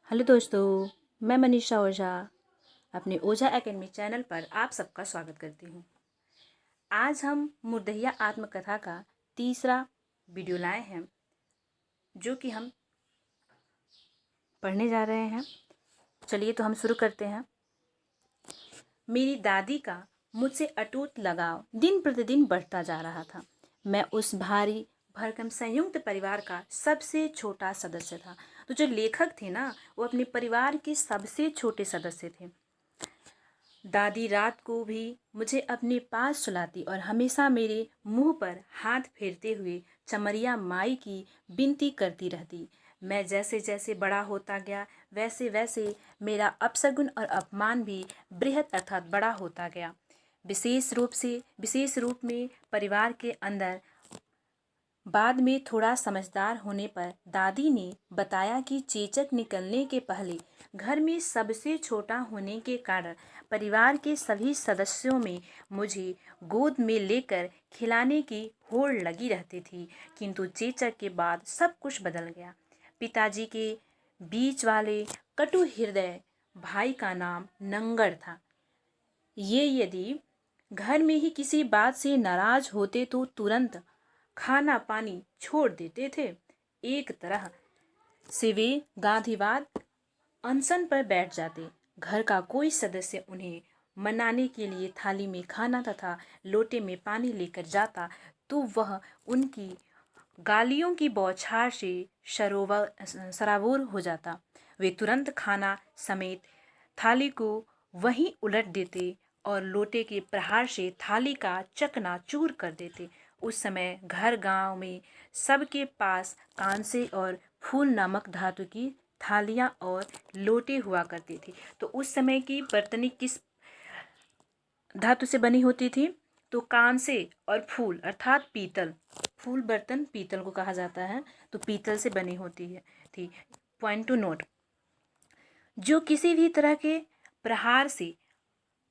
Hello दोस्तों, मैं मनीषा ओझा अपने ओझा एकेडमी चैनल पर आप सबका स्वागत करती हूँ। आज हम मुर्दहिया आत्मकथा का तीसरा वीडियो लाए हैं जो कि हम पढ़ने जा रहे हैं। चलिए तो हम शुरू करते हैं। मेरी दादी का मुझसे अटूट लगाव दिन प्रतिदिन बढ़ता जा रहा था। मैं उस भारी भरकम संयुक्त परिवार का सबसे छोटा सदस्य था। तो जो लेखक थे ना, वो अपने परिवार के सबसे छोटे सदस्य थे। दादी रात को भी मुझे अपने पास सुलाती और हमेशा मेरे मुंह पर हाथ फेरते हुए चमरिया माई की विनती करती रहती। मैं जैसे जैसे बड़ा होता गया वैसे वैसे मेरा अपशगुन और अपमान भी बृहद अर्थात बड़ा होता गया। विशेष रूप में परिवार के अंदर। बाद में थोड़ा समझदार होने पर दादी ने बताया कि चेचक निकलने के पहले घर में सबसे छोटा होने के कारण परिवार के सभी सदस्यों में मुझे गोद में लेकर खिलाने की होड़ लगी रहती थी। किंतु चेचक के बाद सब कुछ बदल गया। पिताजी के बीच वाले कटु हृदय भाई का नाम नंगड़ था। ये यदि घर में ही किसी बात से नाराज होते तो तुरंत खाना पानी छोड़ देते थे। एक तरह से वे गांधीवाद अनशन पर बैठ जाते। घर का कोई सदस्य उन्हें मनाने के लिए थाली में खाना तथा लोटे में पानी लेकर जाता तो वह उनकी गालियों की बौछार से सराबोर हो जाता। वे तुरंत खाना समेत थाली को वहीं उलट देते और लोटे के प्रहार से थाली का चकनाचूर कर देते। उस समय घर गांव में सबके पास कांसे और फूल नामक धातु की थालियां और लोटे हुआ करती थी। तो उस समय की बर्तनी किस धातु से बनी होती थी? तो कांसे और फूल अर्थात पीतल। फूल बर्तन पीतल को कहा जाता है, तो पीतल से बनी होती है थी। पॉइंट टू नोट, जो किसी भी तरह के प्रहार से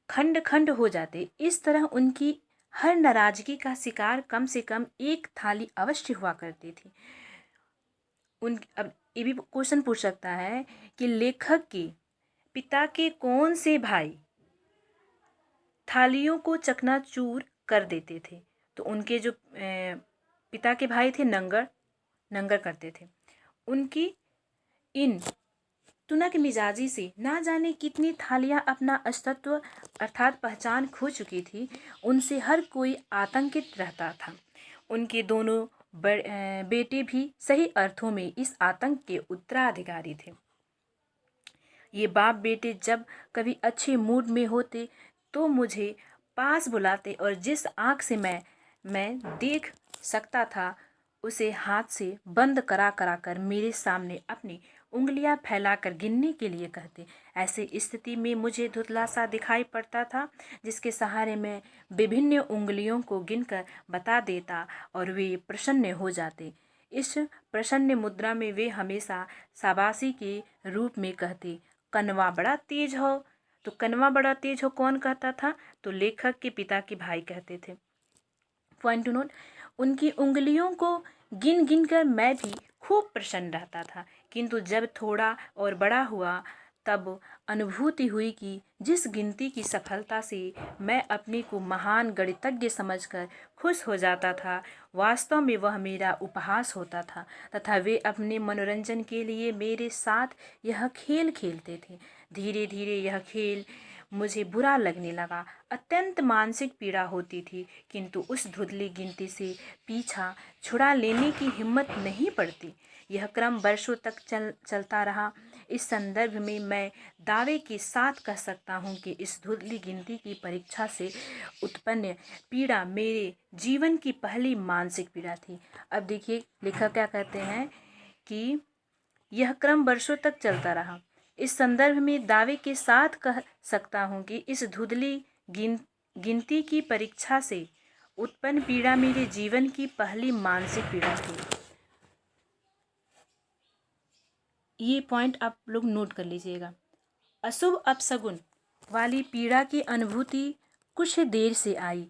खंड खंड हो जाते। इस तरह उनकी हर नाराजगी का शिकार कम से कम एक थाली अवश्य हुआ करती थी। अब ये भी क्वेश्चन पूछ सकता है कि लेखक के पिता के कौन से भाई थालियों को चकनाचूर कर देते थे? तो उनके जो पिता के भाई थे नंगर करते थे। उनकी इन तुनक मिजाजी से ना जाने कितनी थालियां अपना अस्तित्व अर्थात पहचान खो चुकी थी। उनसे हर कोई आतंकित रहता था। उनके दोनों बेटे भी सही अर्थों में इस आतंक के उत्तराधिकारी थे। ये बाप बेटे जब कभी अच्छे मूड में होते तो मुझे पास बुलाते और जिस आँख से मैं देख सकता था उसे हाथ से बंद करा कर मेरे सामने अपनी उंगलियां फैलाकर गिनने के लिए कहते। ऐसे स्थिति में मुझे धुंधला सा दिखाई पड़ता था, जिसके सहारे मैं विभिन्न उंगलियों को गिनकर बता देता और वे प्रसन्न हो जाते। इस प्रसन्न मुद्रा में वे हमेशा शाबाशी के रूप में कहते, कनवा बड़ा तेज हो। तो कनवा बड़ा तेज हो कौन कहता था? तो लेखक के पिता के भाई कहते थे। पॉइंट टू नोट, उनकी उंगलियों को गिन गिन कर मैं भी खूब प्रसन्न रहता था। किंतु जब थोड़ा और बड़ा हुआ तब अनुभूति हुई कि जिस गिनती की सफलता से मैं अपने को महान गणितज्ञ समझकर खुश हो जाता था, वास्तव में वह मेरा उपहास होता था तथा वे अपने मनोरंजन के लिए मेरे साथ यह खेल खेलते थे। धीरे धीरे यह खेल मुझे बुरा लगने लगा। अत्यंत मानसिक पीड़ा होती थी, किंतु उस धुंधली गिनती से पीछा छुड़ा लेने की हिम्मत नहीं पड़ती। यह क्रम वर्षों तक चलता रहा। इस संदर्भ में मैं दावे के साथ कह सकता हूँ कि इस धुंधली गिनती की परीक्षा से उत्पन्न पीड़ा मेरे जीवन की पहली मानसिक पीड़ा थी। अब देखिए लेखक क्या कहते हैं कि यह क्रम वर्षों तक चलता रहा। इस संदर्भ में दावे के साथ कह सकता हूँ कि इस धुंधली गिनती की परीक्षा से उत्पन्न पीड़ा मेरे जीवन की पहली मानसिक पीड़ा थी। ये पॉइंट आप लोग नोट कर लीजिएगा। अशुभ अपशगुन वाली पीड़ा की अनुभूति कुछ देर से आई।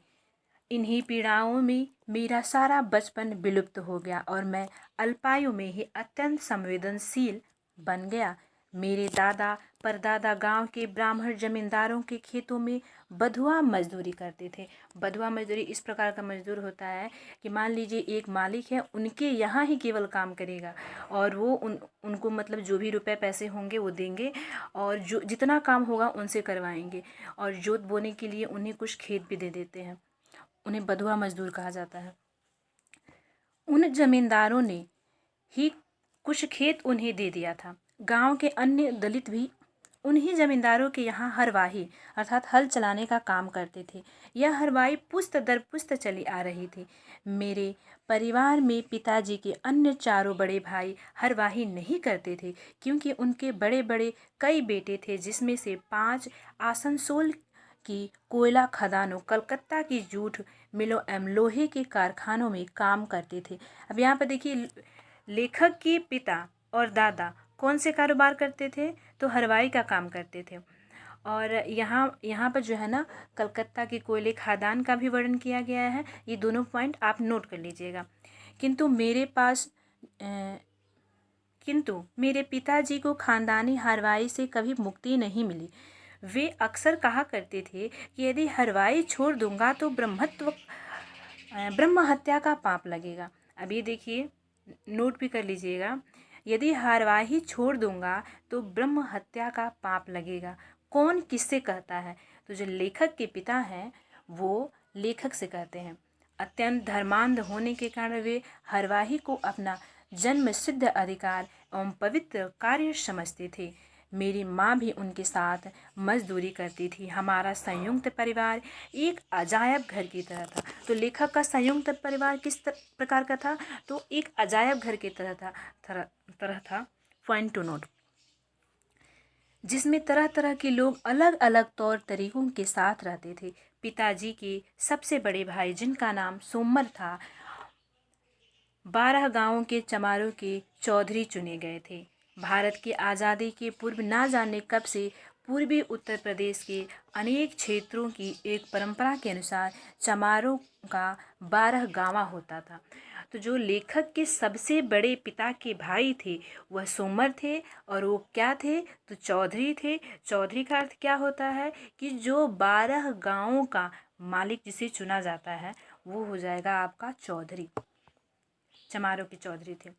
इन्हीं पीड़ाओं में मेरा सारा बचपन विलुप्त हो गया और मैं अल्पायु में ही अत्यंत संवेदनशील बन गया। मेरे दादा परदादा गांव के ब्राह्मण जमींदारों के खेतों में बधुआ मजदूरी करते थे। बधुआ मजदूरी इस प्रकार का मजदूर होता है कि मान लीजिए एक मालिक है, उनके यहाँ ही केवल काम करेगा और वो उनको मतलब जो भी रुपए पैसे होंगे वो देंगे और जो जितना काम होगा उनसे करवाएंगे और जोत बोने के लिए उन्हें कुछ खेत भी दे देते हैं। उन्हें बधुआ मजदूर कहा जाता है। उन जमींदारों ने ही कुछ खेत उन्हें दे दिया था। गांव के अन्य दलित भी उन्हीं जमींदारों के यहाँ हरवाही अर्थात हल चलाने का काम करते थे। यह हरवाही पुश्त दर पुश्त चली आ रही थी। मेरे परिवार में पिताजी के अन्य चारों बड़े भाई हरवाही नहीं करते थे क्योंकि उनके बड़े बड़े कई बेटे थे, जिसमें से 5 आसनसोल की कोयला खदानों, कलकत्ता की जूट मिलों एवं लोहे के कारखानों में काम करते थे। अब यहाँ पर देखिए, लेखक के पिता और दादा कौन से कारोबार करते थे? तो हलवाई का काम करते थे। और यहाँ पर जो है ना, कलकत्ता के कोयले खदान का भी वर्णन किया गया है। ये दोनों पॉइंट आप नोट कर लीजिएगा। किंतु मेरे पिताजी को खानदानी हलवाई से कभी मुक्ति नहीं मिली। वे अक्सर कहा करते थे कि यदि हलवाई छोड़ दूंगा तो ब्रह्म हत्या का पाप लगेगा। अब ये देखिए, नोट भी कर लीजिएगा, यदि हलवाई छोड़ दूंगा तो ब्रह्म हत्या का पाप लगेगा। कौन किससे कहता है? तो जो लेखक के पिता हैं वो लेखक से कहते हैं। अत्यंत धर्मांध होने के कारण वे हलवाई को अपना जन्म सिद्ध अधिकार एवं पवित्र कार्य समझते थे। मेरी माँ भी उनके साथ मजदूरी करती थी। हमारा संयुक्त परिवार एक अजायब घर की तरह था। तो लेखक का संयुक्त परिवार किस प्रकार का था? तो एक अजायब घर की तरह था। पॉइंट टू नोट, जिसमें तरह तरह के लोग अलग अलग तौर तरीकों के साथ रहते थे। पिताजी के सबसे बड़े भाई, जिनका नाम सोमर था, 12 गांवों के चमारों के चौधरी चुने गए थे। भारत की आज़ादी के पूर्व ना जाने कब से पूर्वी उत्तर प्रदेश के अनेक क्षेत्रों की एक परंपरा के अनुसार चमारों का 12 गांवा होता था। तो जो लेखक के सबसे बड़े पिता के भाई थे वह सोमर थे और वो क्या थे? तो चौधरी थे। चौधरी का अर्थ क्या होता है कि जो 12 गांवों का मालिक जिसे चुना जाता है वो हो जाएगा आपका चौधरी। चमारों के चौधरी थे,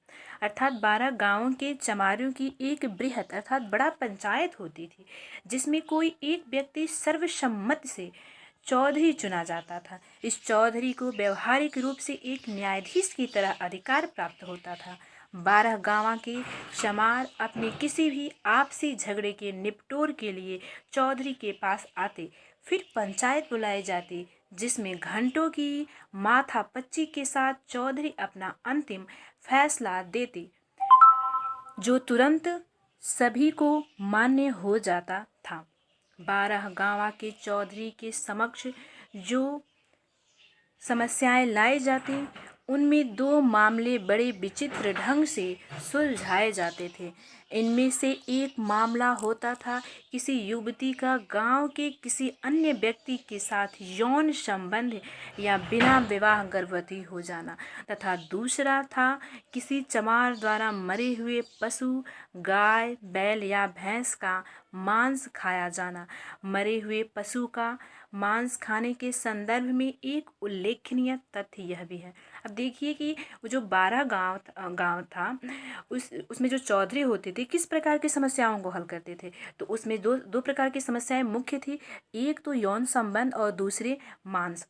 अर्थात 12 गांवों के चमारों की एक बृहत अर्थात बड़ा पंचायत होती थी, जिसमें कोई एक व्यक्ति सर्वसम्मति से चौधरी चुना जाता था। इस चौधरी को व्यवहारिक रूप से एक न्यायाधीश की तरह अधिकार प्राप्त होता था। 12 गांव के चमार अपने किसी भी आपसी झगड़े के निपटोर के लिए चौधरी के पास आते। फिर पंचायत बुलाई जाती, जिसमें घंटों की माथापच्ची के साथ चौधरी अपना अंतिम फैसला देते, जो तुरंत सभी को मान्य हो जाता था। 12 गांव के चौधरी के समक्ष जो समस्याएं लाई जाती, उनमें 2 मामले बड़े विचित्र ढंग से सुलझाए जाते थे। इनमें से एक मामला होता था किसी युवती का गांव के किसी अन्य व्यक्ति के साथ यौन संबंध या बिना विवाह गर्भवती हो जाना, तथा दूसरा था किसी चमार द्वारा मरे हुए पशु, गाय, बैल या भैंस का मांस खाया जाना। मरे हुए पशु का मांस खाने के संदर्भ में एक उल्लेखनीय तथ्य यह भी है। अब देखिए कि वो जो 12 गांव था, उसमें जो चौधरी होते थे किस प्रकार की समस्याओं को हल करते थे? तो उसमें दो प्रकार की समस्याएं मुख्य थी। एक तो यौन संबंध और दूसरे मांस।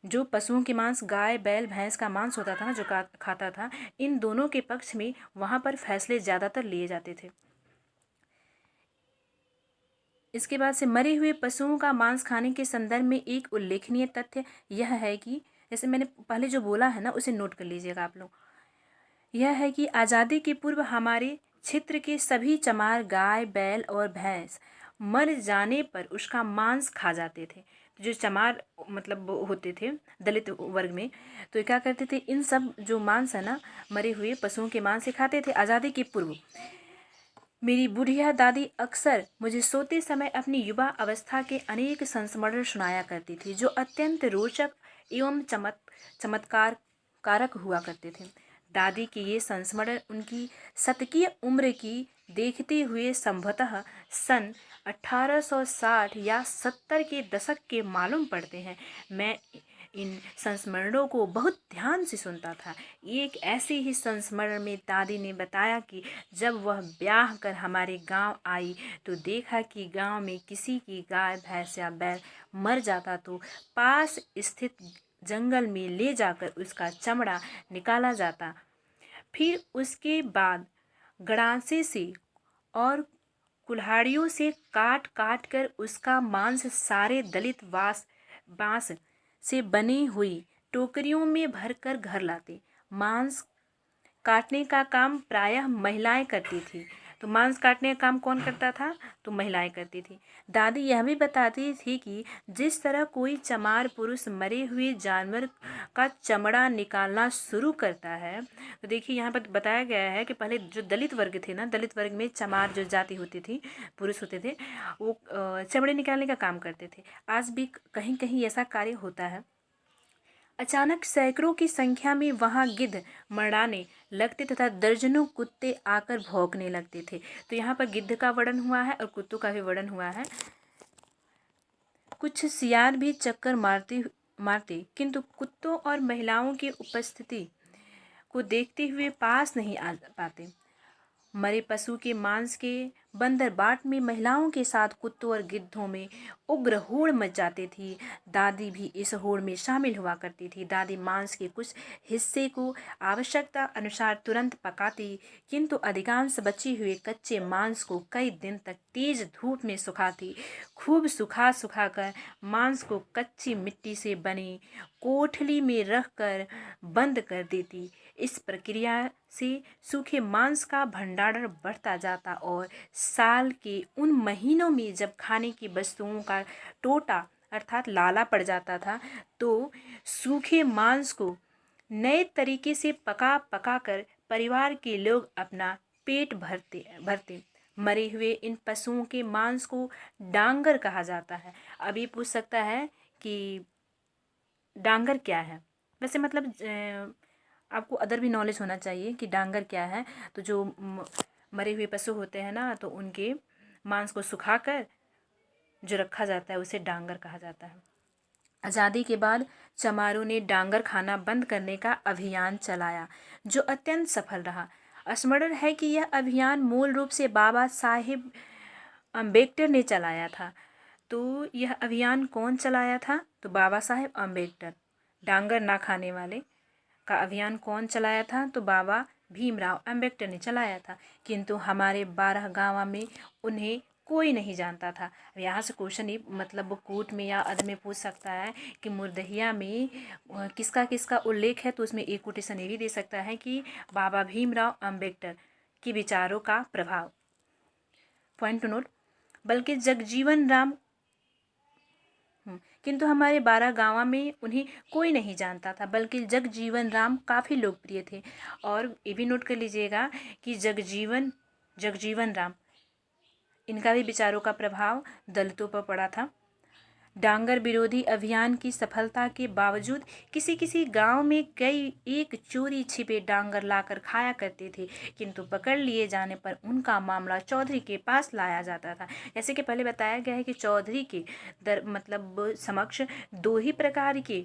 जो पशुओं के मांस, गाय, बैल, भैंस का मांस होता था ना, जो खाता था, इन दोनों के पक्ष में वहाँ पर फैसले ज़्यादातर लिए जाते थे। इसके बाद से मरे हुए पशुओं का मांस खाने के संदर्भ में एक उल्लेखनीय तथ्य यह है कि, जैसे मैंने पहले जो बोला है ना, उसे नोट कर लीजिएगा आप लोग। यह है कि आज़ादी के पूर्व हमारे क्षेत्र के सभी चमार गाय, बैल और भैंस मर जाने पर उसका मांस खा जाते थे। जो चमार मतलब होते थे दलित वर्ग में, तो क्या करते थे, इन सब जो मांस है ना, मरे हुए पशुओं के मांस से खाते थे आज़ादी के पूर्व। मेरी बुढ़िया दादी अक्सर मुझे सोते समय अपनी युवा अवस्था के अनेक संस्मरण सुनाया करती थी, जो अत्यंत रोचक एवं चमत्कार कारक हुआ करते थे। दादी के ये संस्मरण उनकी शतकीय उम्र की देखते हुए संभवतः सन 1860 या 70 के दशक के मालूम पड़ते हैं। मैं इन संस्मरणों को बहुत ध्यान से सुनता था। एक ऐसे ही संस्मरण में दादी ने बताया कि जब वह ब्याह कर हमारे गांव आई तो देखा कि गांव में किसी की गाय भैंस या बैल मर जाता तो पास स्थित जंगल में ले जाकर उसका चमड़ा निकाला जाता, फिर उसके बाद गड़ासे से और कुल्हाड़ियों से काट काट कर उसका मांस सारे दलित बांस से बनी हुई टोकरियों में भरकर घर लाते। मांस काटने का काम प्रायः महिलाएं करती थी। तो मांस काटने का काम कौन करता था? तो महिलाएं करती थी। दादी यह भी बताती थी कि जिस तरह कोई चमार पुरुष मरे हुए जानवर का चमड़ा निकालना शुरू करता है, तो देखिए यहाँ पर बताया गया है कि पहले जो दलित वर्ग थे ना, दलित वर्ग में चमार जो जाति होती थी, पुरुष होते थे, वो चमड़े निकालने का काम करते थे। आज भी कहीं कहीं ऐसा कार्य होता है। अचानक सैकड़ों की संख्या में वहां गिद्ध मर्दाने लगते तथा दर्जनों कुत्ते आकर भौंकने लगते थे। तो यहाँ पर गिद्ध का वर्णन हुआ है और कुत्तों का भी वर्णन हुआ है। कुछ सियार भी चक्कर मारते किंतु कुत्तों और महिलाओं की उपस्थिति को देखते हुए पास नहीं आ पाते। मरे पशु के मांस के बंदर बाट में महिलाओं के साथ कुत्तों और गिद्धों में उग्र होड़ मच जाती थी। दादी भी इस होड़ में शामिल हुआ करती थी। दादी मांस के कुछ हिस्से को आवश्यकता अनुसार तुरंत पकाती, किंतु अधिकांश बचे हुए कच्चे मांस को कई दिन तक तेज धूप में सुखाती। खूब सुखा कर मांस को कच्ची मिट्टी से बनी कोठली में रखकर बंद कर देती। इस प्रक्रिया से सूखे मांस का भंडारण बढ़ता जाता और साल के उन महीनों में जब खाने की वस्तुओं का टोटा अर्थात लाला पड़ जाता था, तो सूखे मांस को नए तरीके से पका कर परिवार के लोग अपना पेट भरते। मरे हुए इन पशुओं के मांस को डांगर कहा जाता है। अब ये पूछ सकता है कि डांगर क्या है? वैसे मतलब आपको अदर भी नॉलेज होना चाहिए कि डांगर क्या है। तो जो मरे हुए पशु होते हैं ना, तो उनके मांस को सुखाकर जो रखा जाता है उसे डांगर कहा जाता है। आज़ादी के बाद चमारों ने डांगर खाना बंद करने का अभियान चलाया, जो अत्यंत सफल रहा। स्मरण है कि यह अभियान मूल रूप से बाबा साहेब अम्बेडकर ने चलाया था। तो यह अभियान कौन चलाया था? तो बाबा साहेब अम्बेडकर। डांगर ना खाने वाले का अभियान कौन चलाया था? तो बाबा भीमराव अम्बेडकर ने चलाया था। किंतु हमारे 12 गाँव में उन्हें कोई नहीं जानता था। यहाँ से क्वेश्चन ही मतलब वो कोर्ट में या अदर में पूछ सकता है कि मुर्दहिया में किसका किसका उल्लेख है, तो उसमें एक कोटेशन ये भी दे सकता है कि बाबा भीमराव अम्बेडकर के विचारों का प्रभाव। Point two note. बल्कि जगजीवन राम किंतु हमारे 12 गाँव में उन्हें कोई नहीं जानता था, बल्कि जगजीवन राम काफ़ी लोकप्रिय थे। और ये भी नोट कर लीजिएगा कि जगजीवन राम, इनका भी विचारों का प्रभाव दलितों पर पड़ा था। डांगर विरोधी अभियान की सफलता के बावजूद किसी किसी गांव में कई एक चोरी छिपे डांगर लाकर खाया करते थे, किंतु पकड़ लिए जाने पर उनका मामला चौधरी के पास लाया जाता था। जैसे कि पहले बताया गया है कि चौधरी के मतलब समक्ष दो ही प्रकार के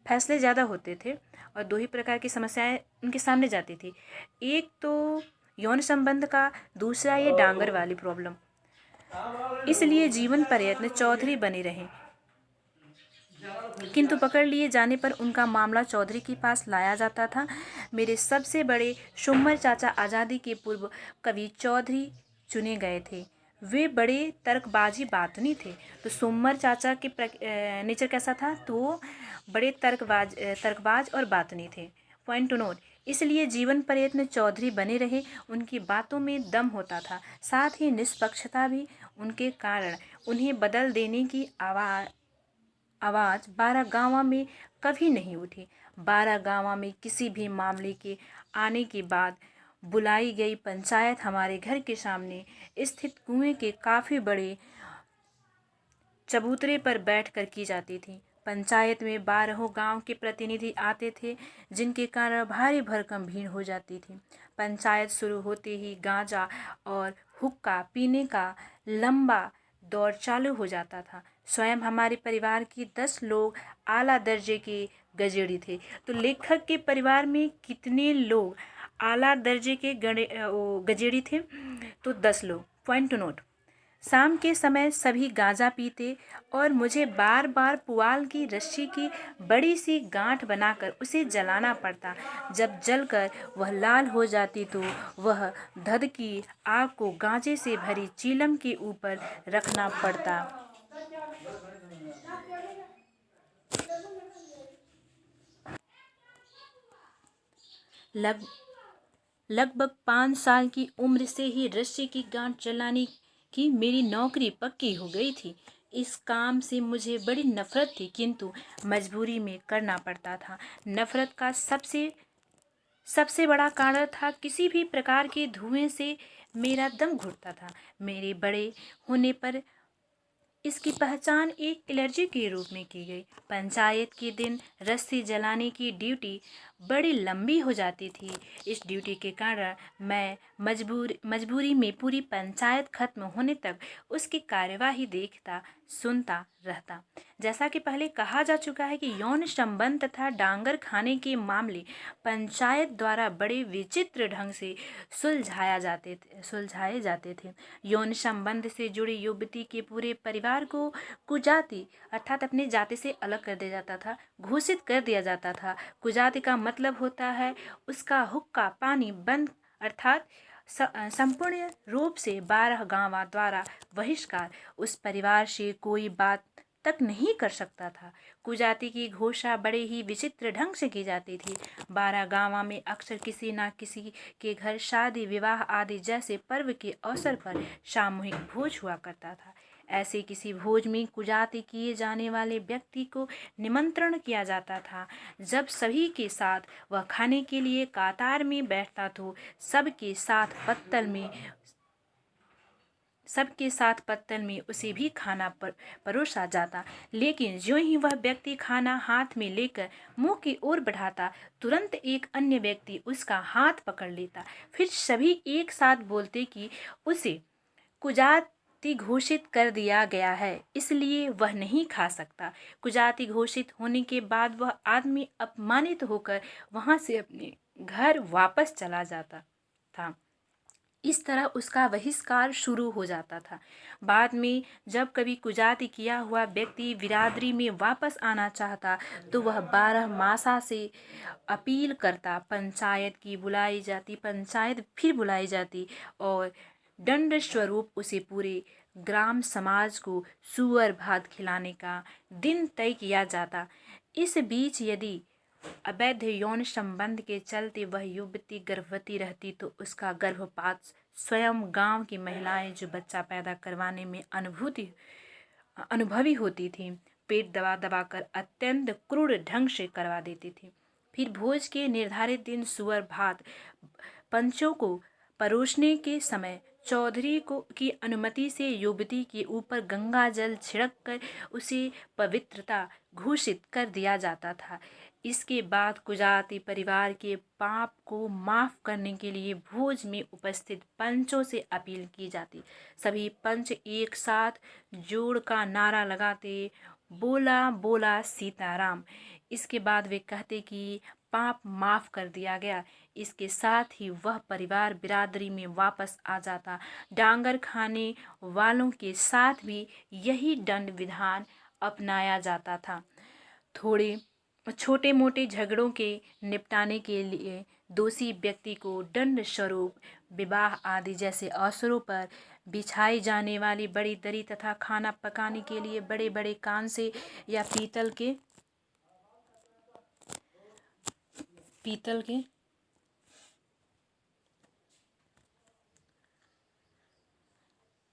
फैसले ज़्यादा होते थे और दो ही प्रकार की समस्याएं उनके सामने जाती थी। एक तो यौन संबंध का, दूसरा ये डांगर वाली प्रॉब्लम। इसलिए जीवन पर्यंत चौधरी बने रहे, किंतु पकड़ लिए जाने पर उनका मामला चौधरी के पास लाया जाता था। मेरे सबसे बड़े सुम्मर चाचा आज़ादी के पूर्व कवि चौधरी चुने गए थे। वे बड़े तर्कबाजी बातनी थे। तो सुम्मर चाचा के नेचर कैसा था? तो वो बड़े तर्कबाज और बातनी थे। Point two note. इसलिए जीवन पर्यंत चौधरी बने रहे। उनकी बातों में दम होता था, साथ ही निष्पक्षता भी। उनके कारण उन्हें बदल देने की आवाज़ 12 गाँव में कभी नहीं उठी। 12 गाँव में किसी भी मामले के आने के बाद बुलाई गई पंचायत हमारे घर के सामने स्थित कुएं के काफ़ी बड़े चबूतरे पर बैठकर की जाती थी। पंचायत में 12 गांव के प्रतिनिधि आते थे, जिनके कारण भारी भरकम भीड़ हो जाती थी। पंचायत शुरू होते ही गांजा और हुक्का पीने का लंबा दौर चालू हो जाता था। स्वयं हमारे परिवार के 10 लोग आला दर्जे के गजेड़ी थे। तो लेखक के परिवार में कितने लोग आला दर्जे के गजेड़ी थे? तो 10 लोग। Point two note. शाम के समय सभी गांजा पीते और मुझे बार बार पुआल की रस्सी की बड़ी सी गांठ बनाकर उसे जलाना पड़ता। जब जलकर वह लाल हो जाती तो वह धध की आग को गांजे से भरी चीलम के ऊपर रखना पड़ता। लगभग 5 साल की उम्र से ही रस्सी की गांठ जलाने की मेरी नौकरी पक्की हो गई थी। इस काम से मुझे बड़ी नफरत थी, किंतु मजबूरी में करना पड़ता था। नफरत का सबसे बड़ा कारण था किसी भी प्रकार के धुएं से मेरा दम घुटता था। मेरे बड़े होने पर इसकी पहचान एक एलर्जी के रूप में की गई। पंचायत के दिन रस्सी जलाने की ड्यूटी बड़ी लंबी हो जाती थी। इस ड्यूटी के कारण मैं मजबूरी में पूरी पंचायत खत्म होने तक उसकी कार्यवाही देखता सुनता रहता। जैसा कि पहले कहा जा चुका है कि यौन संबंध तथा डांगर खाने के मामले पंचायत द्वारा बड़े विचित्र ढंग से सुलझाए जाते थे। यौन संबंध से जुड़ी युवती के पूरे परिवार को कुजाति अर्थात अपने जाति से अलग कर दिया जाता था, घोषित कर दिया जाता था। कुजाति का मतलब होता है उसका हुक्का पानी बंद अर्थात संपूर्ण रूप से 12 गांवों द्वारा बहिष्कार। उस परिवार से कोई बात तक नहीं कर सकता था। कुजाति की घोषणा बड़े ही विचित्र ढंग से की जाती थी। 12 गांवों में अक्सर किसी न किसी के घर शादी विवाह आदि जैसे पर्व के अवसर पर सामूहिक भोज हुआ करता था। ऐसे किसी भोज में कुजाति किए जाने वाले व्यक्ति को निमंत्रण किया जाता था। जब सभी के साथ वह खाने के लिए कतार में बैठता तो सबके साथ पत्तल में उसे भी खाना परोसा जाता। लेकिन ज्यों ही वह व्यक्ति खाना हाथ में लेकर मुंह की ओर बढ़ाता, तुरंत एक अन्य व्यक्ति उसका हाथ पकड़ लेता। फिर सभी एक साथ बोलते कि उसे कुजाति घोषित कर दिया गया है, इसलिए वह नहीं खा सकता। कुजाति घोषित होने के बाद वह आदमी अपमानित होकर वहां से अपने घर वापस चला जाता था। इस तरह उसका बहिष्कार शुरू हो जाता था। बाद में जब कभी कुजाति किया हुआ व्यक्ति बिरादरी में वापस आना चाहता तो वह 12 मासा से अपील करता। पंचायत फिर बुलाई जाती और दंड स्वरूप उसे पूरे ग्राम समाज को सुअर भात खिलाने का दिन तय किया जाता। इस बीच यदि अवैध यौन संबंध के चलते वह युवती गर्भवती रहती तो उसका गर्भपात स्वयं गांव की महिलाएं जो बच्चा पैदा करवाने में अनुभवी होती थी, पेट दबा दबा कर अत्यंत क्रूर ढंग से करवा देती थी। फिर भोज के निर्धारित दिन सुअर भात पंचों को परोसने के समय चौधरी की अनुमति से युवती के ऊपर गंगा जल छिड़क कर उसे पवित्रता घोषित कर दिया जाता था। इसके बाद कुजाति परिवार के पाप को माफ करने के लिए भोज में उपस्थित पंचों से अपील की जाती। सभी पंच एक साथ जोड़ का नारा लगाते, बोला बोला सीताराम। इसके बाद वे कहते कि पाप माफ कर दिया गया। इसके साथ ही वह परिवार बिरादरी में वापस आ जाता। डांगर खाने वालों के साथ भी यही दंड विधान अपनाया जाता था। थोड़े छोटे मोटे झगड़ों के निपटाने के लिए दोषी व्यक्ति को दंड स्वरूप विवाह आदि जैसे अवसरों पर बिछाई जाने वाली बड़ी दरी तथा खाना पकाने के लिए बड़े बड़े कांसे या पीतल के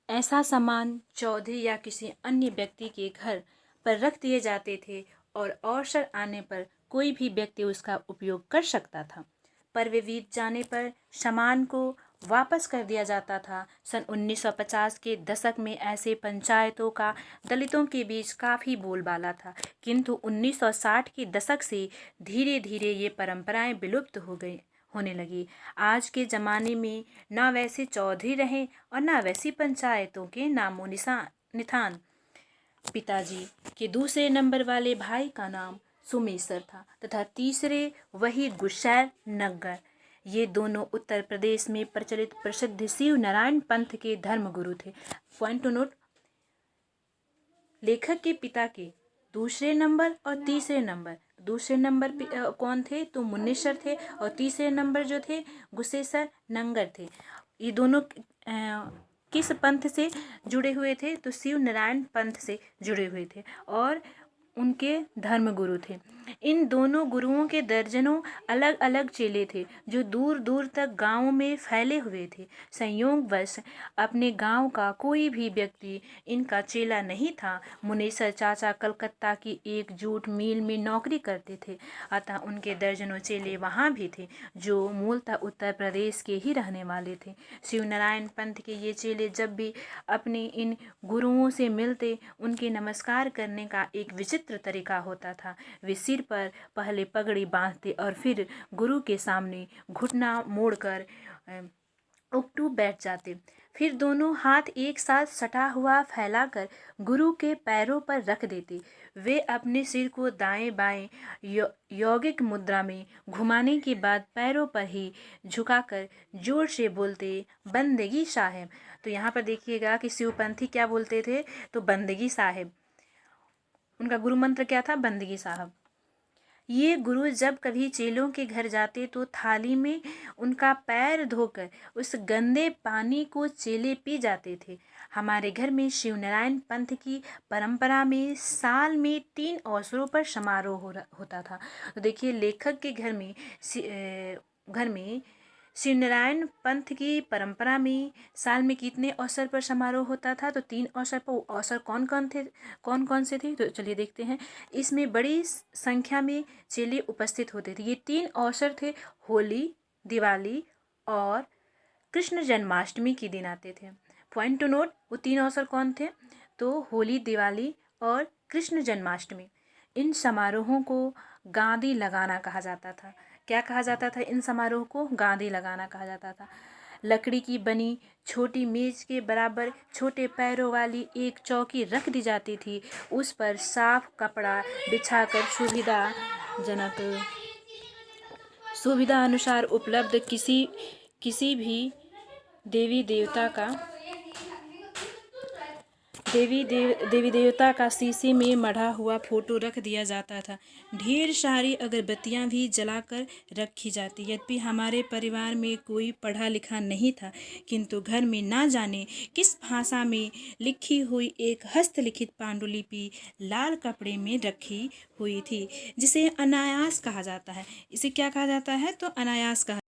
ऐसा सामान चौधरी या किसी अन्य व्यक्ति के घर पर रख दिए जाते थे और अवसर आने पर कोई भी व्यक्ति उसका उपयोग कर सकता था। पर्व बीत जाने पर सामान को वापस कर दिया जाता था। सन 1950 के दशक में ऐसे पंचायतों का दलितों के बीच काफ़ी बोलबाला था, किंतु 1960 के दशक से धीरे धीरे ये परंपराएं विलुप्त होने लगी। आज के ज़माने में ना वैसे चौधरी रहे और ना वैसी पंचायतों के नामो निशान। पिताजी के दूसरे नंबर वाले भाई का नाम सुमेसर था तथा तीसरे वही गुस्सैल नग्गर। ये दोनों उत्तर प्रदेश में प्रचलित प्रसिद्ध शिव नारायण पंथ के धर्मगुरु थे। पॉइंट टू नोट, लेखक के पिता के दूसरे नंबर और तीसरे नंबर, दूसरे नंबर कौन थे तो मुन्नेसर थे और तीसरे नंबर जो थे गुस्सेसर नंगर थे। ये दोनों किस पंथ से जुड़े हुए थे तो शिव नारायण पंथ से जुड़े हुए थे और उनके धर्मगुरु थे। इन दोनों गुरुओं के दर्जनों अलग अलग चेले थे जो दूर दूर तक गांवों में फैले हुए थे। संयोगवश अपने गांव का कोई भी व्यक्ति इनका चेला नहीं था। मुनेसर चाचा कलकत्ता की एक जूट मिल में नौकरी करते थे, अतः उनके दर्जनों चेले वहाँ भी थे जो मूलतः उत्तर प्रदेश के ही रहने वाले थे। शिवनारायण पंथ के ये चेले जब भी अपने इन गुरुओं से मिलते उनके नमस्कार करने का एक विचित्र तरीका होता था। वे सिर पर पहले पगड़ी बांधते और फिर गुरु के सामने घुटना मोड़कर उकटू बैठ जाते। फिर दोनों हाथ एक साथ सटा हुआ फैलाकर गुरु के पैरों पर रख देते। वे अपने सिर को दाएं बाएं यौगिक मुद्रा में घुमाने के बाद पैरों पर ही झुकाकर जोर से बोलते, बंदगी साहेब। तो यहाँ पर देखिएगा कि शिवपंथी क्या बोलते थे तो बंदगी साहेब। उनका गुरु मंत्र क्या था? बंदगी साहब। ये गुरु जब कभी चेलों के घर जाते तो थाली में उनका पैर धोकर उस गंदे पानी को चेले पी जाते थे। हमारे घर में शिवनारायण पंथ की परंपरा में साल में 3 अवसरों पर समारोह होता था। तो देखिए, लेखक के घर में शिवनारायण पंथ की परंपरा में साल में कितने अवसर पर समारोह होता था तो 3 अवसर पर। अवसर कौन कौन से थे तो चलिए देखते हैं। इसमें बड़ी संख्या में चेले उपस्थित होते थे। ये 3 अवसर थे, होली, दिवाली और कृष्ण जन्माष्टमी के दिन आते थे। पॉइंट टू नोट, वो 3 अवसर कौन थे तो होली, दिवाली और कृष्ण जन्माष्टमी। इन समारोहों को गादी लगाना कहा जाता था। क्या कहा जाता था? इन समारोह को गादी लगाना कहा जाता था। लकड़ी की बनी छोटी मेज के बराबर छोटे पैरों वाली एक चौकी रख दी जाती थी। उस पर साफ कपड़ा बिछाकर सुविधा अनुसार उपलब्ध किसी भी देवी देवता का शीशे में मढ़ा हुआ फोटो रख दिया जाता था। ढेर सारी अगरबत्तियां भी जलाकर रखी जाती। यद्यपि हमारे परिवार में कोई पढ़ा लिखा नहीं था, किंतु घर में ना जाने किस भाषा में लिखी हुई एक हस्तलिखित पांडुलिपि लाल कपड़े में रखी हुई थी, जिसे अनायास कहा जाता है। इसे क्या कहा जाता है तो अनायास कहा